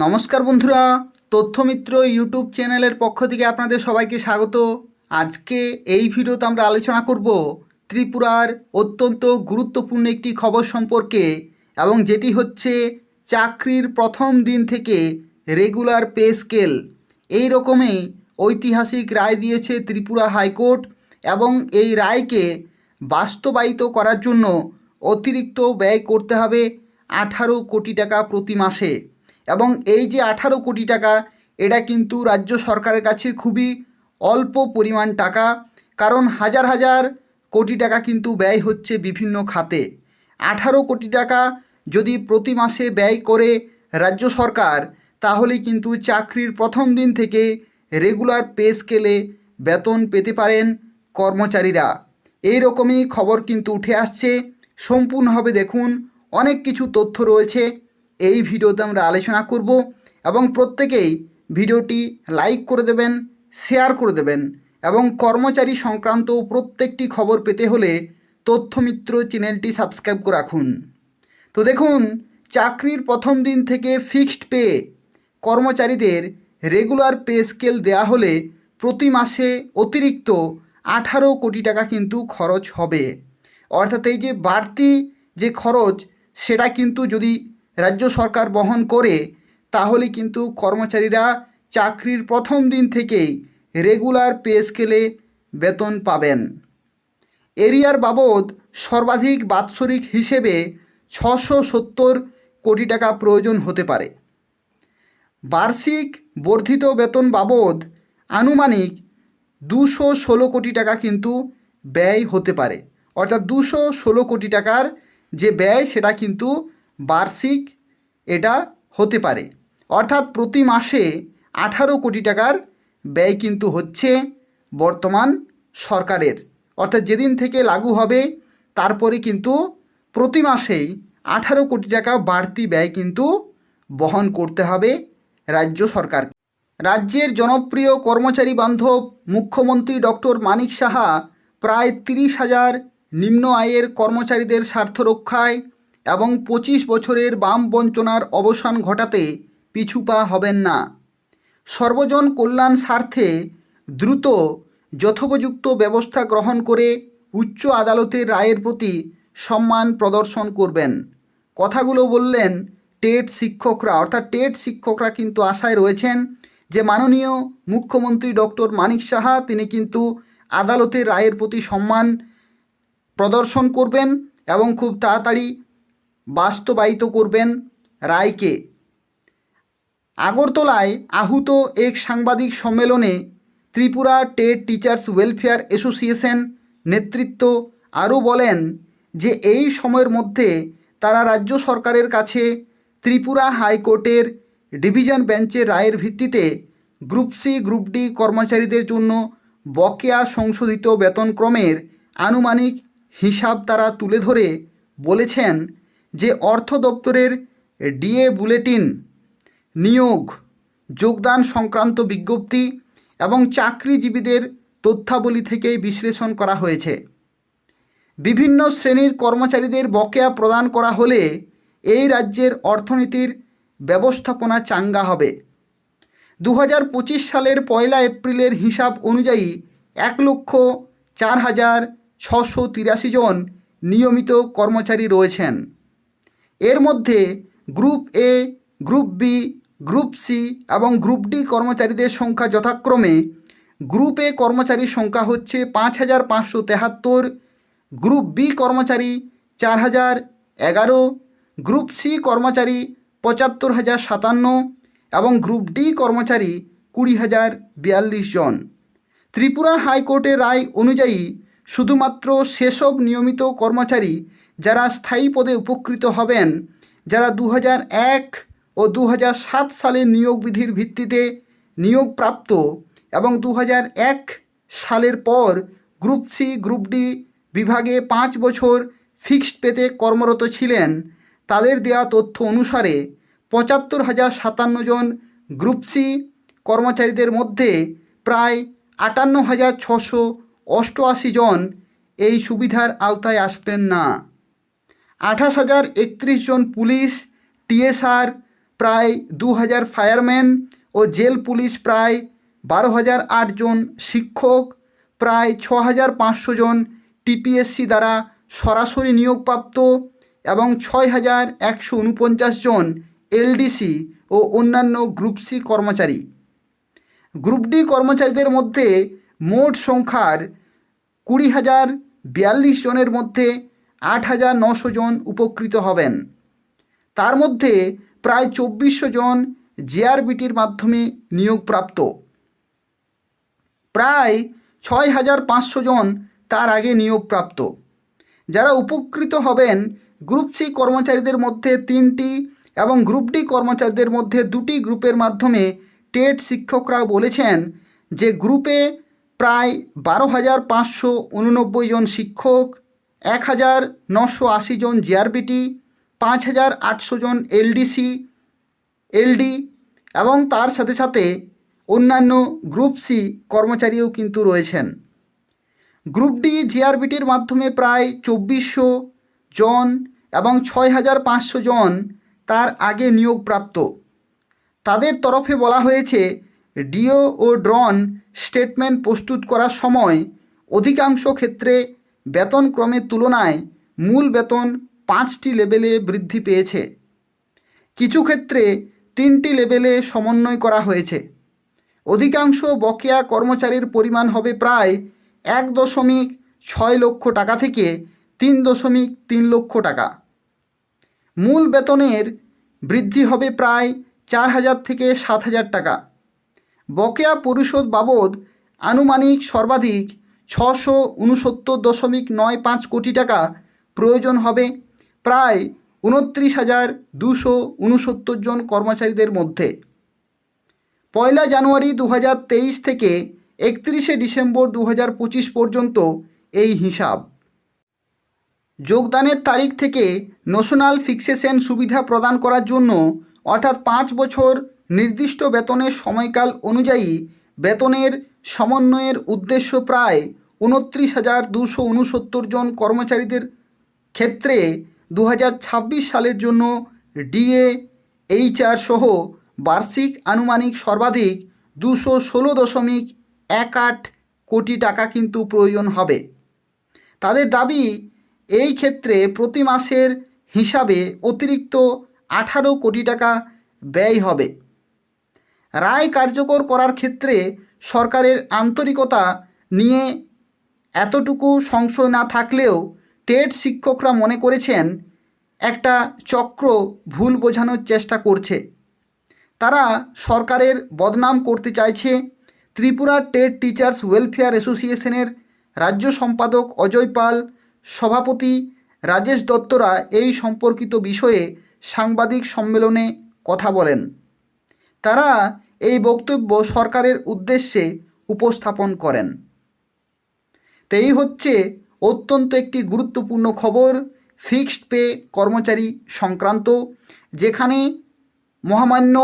নমস্কার বন্ধুরা, তথ্যমিত্র ইউটিউব চ্যানেলের পক্ষ থেকে আপনাদের সবাইকে স্বাগত। আজকে এই ভিডিওতে আমরা আলোচনা করব ত্রিপুরার অত্যন্ত গুরুত্বপূর্ণ একটি খবর সম্পর্কে, এবং যেটি হচ্ছে চাকরির প্রথম দিন থেকে রেগুলার পে স্কেল। এই রকমই ঐতিহাসিক রায় দিয়েছে ত্রিপুরা হাইকোর্ট, এবং এই রায়কে বাস্তবায়িত করার জন্য অতিরিক্ত ব্যয় করতে হবে 18 কোটি টাকা প্রতি মাসে। এবং এই যে 18 কোটি টাকা, এটা কিন্তু রাজ্য সরকারের কাছে খুবই অল্প পরিমাণ টাকা, কারণ হাজার হাজার কোটি টাকা কিন্তু ব্যয় হচ্ছে বিভিন্ন খাতে। 18 কোটি টাকা যদি প্রতি মাসে ব্যয় করে রাজ্য সরকার, তাহলে কিন্তু চাকরির প্রথম দিন থেকে রেগুলার পে স্কেলে বেতন পেতে পারেন কর্মচারীরা। এই রকমই খবর কিন্তু উঠে আসছে। সম্পূর্ণভাবে দেখুন, অনেক কিছু তথ্য রয়েছে এই ভিডিওতে আমরা আলোচনা করব, এবং প্রত্যেকেই ভিডিওটি লাইক করে দেবেন, শেয়ার করে দেবেন, এবং কর্মচারী সংক্রান্ত প্রত্যেকটি খবর পেতে হলে তথ্যমিত্র চ্যানেলটি সাবস্ক্রাইব করে রাখুন। তো দেখুন, চাকরির প্রথম দিন থেকে ফিক্সড পে কর্মচারীদের রেগুলার পে স্কেল দেওয়া হলে প্রতি মাসে অতিরিক্ত 18 কোটি টাকা কিন্তু খরচ হবে। অর্থাৎ এই যে বাড়তি যে খরচ, সেটা কিন্তু যদি রাজ্য সরকার বহন করে, তাহলে কিন্তু কর্মচারীরা চাকরির প্রথম দিন থেকেই রেগুলার পে স্কেলে বেতন পাবেন। এরিয়ার বাবদ সর্বাধিক বাৎসরিক হিসেবে 670 কোটি টাকা প্রয়োজন হতে পারে। বার্ষিক বর্ধিত বেতন বাবদ আনুমানিক 216 কোটি টাকা কিন্তু ব্যয় হতে পারে। অর্থাৎ 216 কোটি টাকার যে ব্যয়, সেটা কিন্তু বার্ষিক এটা হতে পারে। অর্থাৎ প্রতি মাসে 18 কোটি টাকার ব্যয় কিন্তু হচ্ছে বর্তমান সরকারের। অর্থাৎ যেদিন থেকে লাগু হবে, তারপরে কিন্তু প্রতি মাসেই 18 কোটি টাকা বাড়তি ব্যয় কিন্তু বহন করতে হবে রাজ্য সরকার। রাজ্যের জনপ্রিয় কর্মচারী বান্ধব মুখ্যমন্ত্রী ডক্টর মানিক সাহা প্রায় 30,000 নিম্ন আয়ের কর্মচারীদের স্বার্থ রক্ষায় এবং 25 বছরের বাম বঞ্চনার অবসান ঘটাতে পিছুপা হবেন না। সর্বজন কল্যাণ স্বার্থে দ্রুত যথোপযুক্ত ব্যবস্থা গ্রহণ করে উচ্চ আদালতের রায়ের প্রতি সম্মান প্রদর্শন করবেন। কথাগুলো বললেন টেট শিক্ষকরা। অর্থাৎ টেট শিক্ষকরা কিন্তু আশায় রয়েছেন যে মাননীয় মুখ্যমন্ত্রী ডক্টর মানিক সাহা তিনি কিন্তু আদালতের রায়ের প্রতি সম্মান প্রদর্শন করবেন এবং খুব তাড়াতাড়ি বাস্তবায়িত করবেন রায়কে। আগরতলায় আহুত এক সাংবাদিক সম্মেলনে Tripura TET teachers welfare association নেতৃত্ব আরও বলেন যে এই সময়ের মধ্যে তারা রাজ্য সরকারের কাছে ত্রিপুরা হাইকোর্টের ডিভিশন বেঞ্চের রায়ের ভিত্তিতে গ্রুপ সি গ্রুপ ডি কর্মচারীদের জন্য বকেয়া সংশোধিত বেতনক্রমের আনুমানিক হিসাব তারা তুলে ধরে বলেছেন যে অর্থ দপ্তরের ডিএ বুলেটিন, নিয়োগ, যোগদান সংক্রান্ত বিজ্ঞপ্তি এবং চাকরিজীবীদের তথ্যাবলী থেকেই বিশ্লেষণ করা হয়েছে। বিভিন্ন শ্রেণীর কর্মচারীদের বকেয়া প্রদান করা হলে এই রাজ্যের অর্থনীতির ব্যবস্থাপনা চাঙ্গা হবে। 2025 সালের 1 এপ্রিলের হিসাব অনুযায়ী 1,04,683 জন নিয়মিত কর্মচারী রয়েছেন। এর মধ্যে group A, group B, group C এবং গ্রুপ ডি কর্মচারীদের সংখ্যা যথাক্রমে গ্রুপ এ কর্মচারীর সংখ্যা হচ্ছে 5,573, গ্রুপ বি কর্মচারী 4,011, গ্রুপ সি কর্মচারী 75,057 এবং গ্রুপ ডি কর্মচারী 20,042 জন। ত্রিপুরা হাইকোর্টের রায় অনুযায়ী শুধুমাত্র সেসব নিয়মিত কর্মচারী যারা স্থায়ী পদে উপকৃত হবেন, যারা 2001 ও 2007 সালের নিয়োগ বিধির ভিত্তিতে নিয়োগপ্রাপ্ত এবং 2001 সালের পর গ্রুপ সি গ্রুপ ডি বিভাগে 5 বছর ফিক্সড পেতে কর্মরত ছিলেন, তাদের দেওয়া তথ্য অনুসারে 75,057 জন গ্রুপ সি কর্মচারীদের মধ্যে প্রায় 58,688 জন এই সুবিধার আওতায় আসবেন না। 28,031 জন পুলিশ, টিএসআর, প্রায় 2000 ফায়ারম্যান ও জেল পুলিশ প্রায় 12,008 জন, শিক্ষক প্রায় 6,500 জন টিপিএসসি দ্বারা সরাসরি নিয়োগপ্রাপ্ত এবং 6,149 জন এলডিসি ও অন্যান্য গ্রুপ সি কর্মচারী। গ্রুপ ডি কর্মচারীদের মধ্যে মোট সংখ্যার 20,042 জনের মধ্যে 8,900 জন উপকৃত হবেন। তার মধ্যে প্রায় 2400 জন জেআরবিটির মাধ্যমে নিয়োগপ্রাপ্ত, প্রায় 6,500 জন তার আগে নিয়োগপ্রাপ্ত। যারা উপকৃত হবেন গ্রুপ সি কর্মচারীদের মধ্যে 3টি এবং গ্রুপ ডি কর্মচারীদের মধ্যে 2টি গ্রুপের মাধ্যমে টেট শিক্ষকরা বলেছেন যে গ্রুপে প্রায় 12,589 জন শিক্ষক, 1,980 জন জেআরবিটি, 5,800 জন এলডিসি এলডি এবং তার সাথে সাথে অন্যান্য গ্রুপ সি কর্মচারীও কিন্তু রয়েছেন। গ্রুপ ডি জিআরবিটির মাধ্যমে প্রায় 2400 জন এবং 6,500 জন তার আগে নিয়োগপ্রাপ্ত। তাদের তরফে বলা হয়েছে ডিও ও ড্রন স্টেটমেন্ট প্রস্তুত করার সময় অধিকাংশ ক্ষেত্রে বেতন ক্রমের তুলনায় মূল বেতন 5টি লেভেলে বৃদ্ধি পেয়েছে। কিছু ক্ষেত্রে 3টি লেভেলে সমন্বয় করা হয়েছে। অধিকাংশ বকেয়া কর্মচারীর পরিমাণ হবে প্রায় 1.6 লক্ষ টাকা থেকে 3.3 লক্ষ টাকা। মূল বেতনের বৃদ্ধি হবে প্রায় 4,000 থেকে 7,000 টাকা। বকেয়া পরিশোধ বাবদ আনুমানিক সর্বাধিক 669.95 কোটি টাকা প্রয়োজন হবে প্রায় 29,269 জন কর্মচারীদের মধ্যে। 1 জানুয়ারি 2023 থেকে 31 ডিসেম্বর 2025 পর্যন্ত এই হিসাব। যোগদানের তারিখ থেকে ন্যাশনাল ফিক্সেশন সুবিধা প্রদান করার জন্য অর্থাৎ 5 বছর নির্দিষ্ট বেতনের সময়কাল অনুযায়ী বেতনের সমন্বয়ের উদ্দেশ্য প্রায় 29,269 জন কর্মচারীদের ক্ষেত্রে 2026 সালের জন্য ডিএ এইচআর সহ বার্ষিক আনুমানিক সর্বাধিক 216.18 কোটি টাকা কিন্তু প্রয়োজন হবে। তাদের দাবি এই ক্ষেত্রে প্রতি মাসের হিসাবে অতিরিক্ত 18 কোটি টাকা ব্যয় হবে। রায় কার্যকর করার ক্ষেত্রে সরকারের আন্তরিকতা নিয়ে এতটুকু সংশয় না থাকলেও টেট শিক্ষকরা মনে করেছেন একটা চক্র ভুল বোঝানোর চেষ্টা করছে। তারা সরকারের বদনাম করতে চাইছে। ত্রিপুরা টেট টিচার্স ওয়েলফেয়ার অ্যাসোসিয়েশনের রাজ্য সম্পাদক অজয় পাল, সভাপতি রাজেশ দত্তরা এই সম্পর্কিত বিষয়ে সাংবাদিক সম্মেলনে কথা বলেন। তারা এই বক্তব্য সরকারের উদ্দেশ্যে উপস্থাপন করেন। তো এই হচ্ছে অত্যন্ত একটি গুরুত্বপূর্ণ খবর ফিক্সড পে কর্মচারী সংক্রান্ত, যেখানে মহামান্য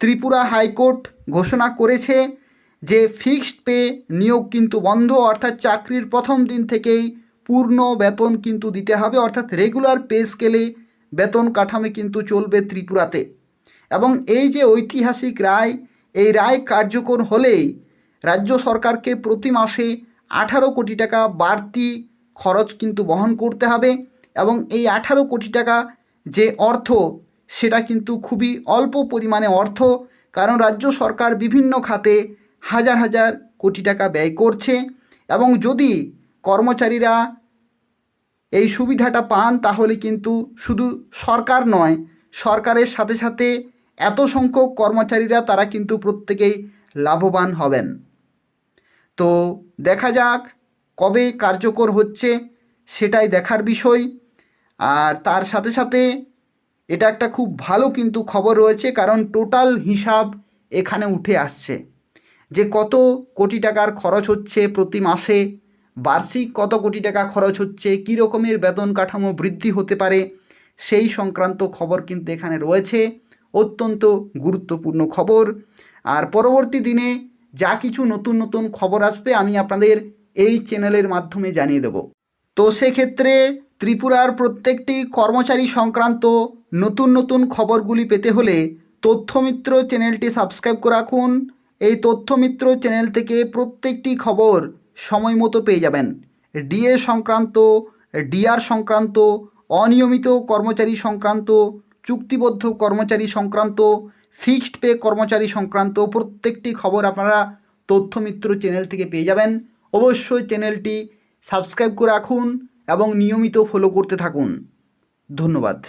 ত্রিপুরা হাইকোর্ট ঘোষণা করেছে যে ফিক্সড পে নিয়োগ কিন্তু বন্ধ, অর্থাৎ চাকরির প্রথম দিন থেকেই পূর্ণ বেতন কিন্তু দিতে হবে, অর্থাৎ রেগুলার পে স্কেলে বেতন কাঠামো কিন্তু চলবে ত্রিপুরাতে। এবং এই যে ঐতিহাসিক রায়, এই রায় কার্যকর হলেই রাজ্য সরকারকে প্রতি মাসে 18 কোটি টাকা বাড়তি খরচ কিন্তু বহন করতে হবে। এবং এই 18 কোটি টাকা যে অর্থ, সেটা কিন্তু খুবই অল্প পরিমাণে অর্থ, কারণ রাজ্য সরকার বিভিন্ন খাতে হাজার হাজার কোটি টাকা ব্যয় করছে। এবং যদি কর্মচারীরা এই সুবিধাটা পান তাহলে কিন্তু শুধু সরকার নয়, সরকারের সাথে সাথে এত সংখ্যক কর্মচারীরা তারা কিন্তু প্রত্যেকেই লাভবান হবেন। তো দেখা যাক কবে কার্যকর হচ্ছে, সেটাই দেখার বিষয়। আর তার সাথে সাথে এটা একটা খুব ভালো কিন্তু খবর রয়েছে, কারণ টোটাল হিসাব এখানে উঠে আসছে যে কত কোটি টাকার খরচ হচ্ছে প্রতি মাসে, বার্ষিক কত কোটি টাকা খরচ হচ্ছে, কী রকমের বেতন কাঠামো বৃদ্ধি হতে পারে, সেই সংক্রান্ত খবর কিন্তু এখানে রয়েছে। অত্যন্ত গুরুত্বপূর্ণ খবর। আর পরবর্তী দিনে যা কিছু নতুন নতুন খবর আসবে আমি আপনাদের এই চ্যানেলের মাধ্যমে জানিয়ে দেব। তো সেক্ষেত্রে ত্রিপুরার প্রত্যেকটি কর্মচারী সংক্রান্ত নতুন নতুন খবরগুলি পেতে হলে তথ্যমিত্র চ্যানেলটি সাবস্ক্রাইব করে রাখুন। এই তথ্যমিত্র চ্যানেল থেকে প্রত্যেকটি খবর সময় মতো পেয়ে যাবেন। ডিএ সংক্রান্ত, ডিআর সংক্রান্ত, অনিয়মিত কর্মচারী সংক্রান্ত, চুক্তিবদ্ধ কর্মচারী সংক্রান্ত, ফিক্সড পে কর্মচারী সংক্রান্ত প্রত্যেকটি খবর আপনারা তথ্যমিত্র চ্যানেল থেকে পেয়ে যাবেন। অবশ্যই চ্যানেলটি সাবস্ক্রাইব করে রাখুন এবং নিয়মিত ফলো করতে থাকুন। ধন্যবাদ।